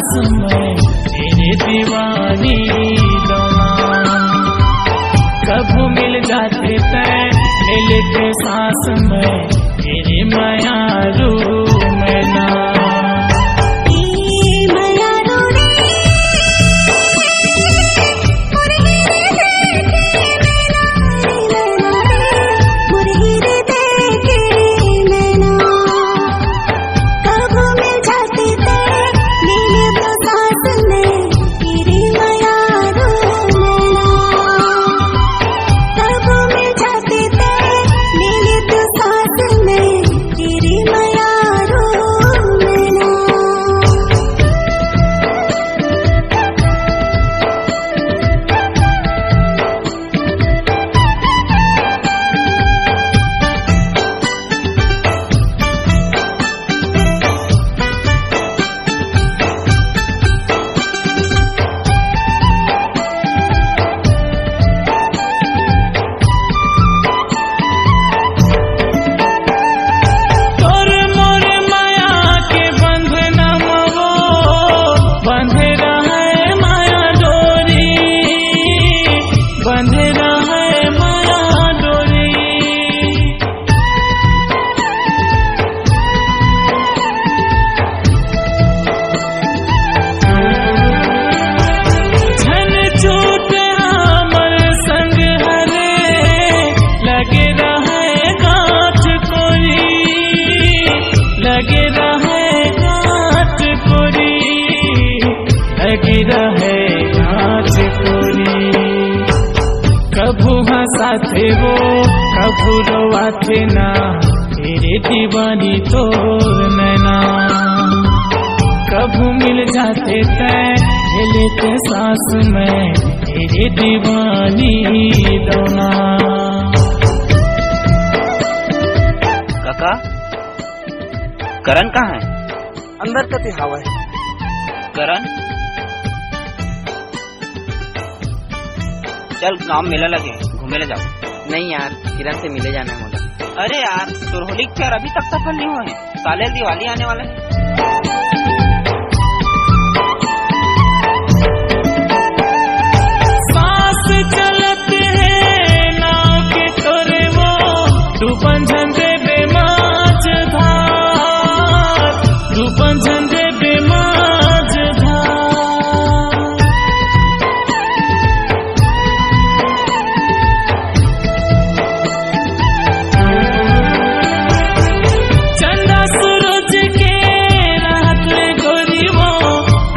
सांस में तेरे दीवानी दौना। कब मिल जाते तय ले लेते सांस में तेरे मायारू में ना। कभू हंसाते वो कभू रोवाते ना तेरे दीवानी तोर नैना। कभू मिल जाते तय ले लेते सांस में तेरे दीवानी दौना। काका करण कहाँ है? अंदर कति हवा है। करण चल गांव मेला लगे घूमे ले जाओ। नहीं यार, किरण से मिले जाना है मुझे। अरे यार तो होली क्या अभी तक सफल नहीं हुए हैं? साले दिवाली आने वाला है। सांस चलते हैं नाव के तोरे वो डूबन झंडे बेमाज धार, डूबन झंडे बेमाज धार। चंदा सूरज के रात गोरी वो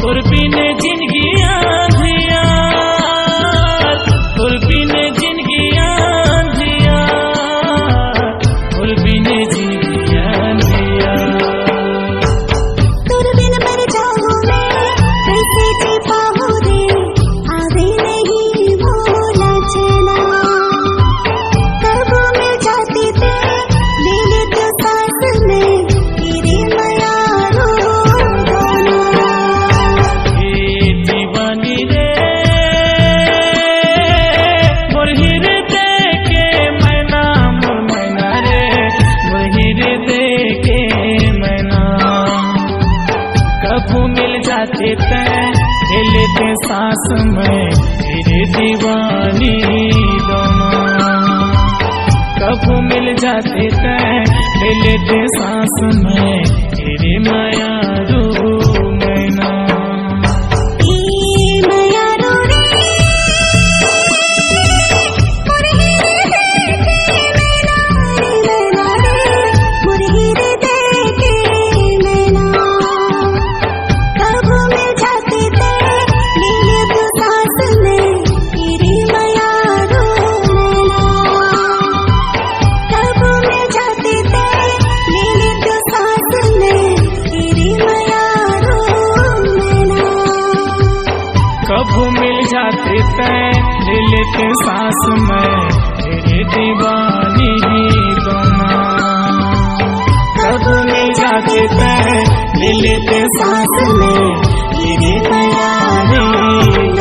तुर बिने जिंदगी आंधिया, तुर बिने जिंदगी आंधिया, तुर बिने जिंदगी आंधिया। तुर बिन मर जाऊं मैं कैसे जी पाऊं रे, आवे नहीं भूला चला। कब मिल जाती ते ले ले तो सांस में तेरे मायारू दौना। ए दीवानी रे मोर हृदय के मैना, मोर मैना रे मोर हृदय के मैना। कभू मिल जाते तय ले लेते सांस में तेरे दीवानी दौना। कभू मिल जाते तय ले लेते सांस में तेरे मायारू मैना। ई मायारू रे मोर हृदय के मैना रे, मोर हृदय के मैना। कब मिल जाते ते ले ले तो सांस में तेरे मायारू मैना। कब मिल जाते ते ले ले तो सांस में तेरे मायारू मैना। कभू मिल जाते तय ले लेते सांस में तेरे दीवानी दौना। कभू मिल जाते तय ले लेते सांस में तेरे दीवानी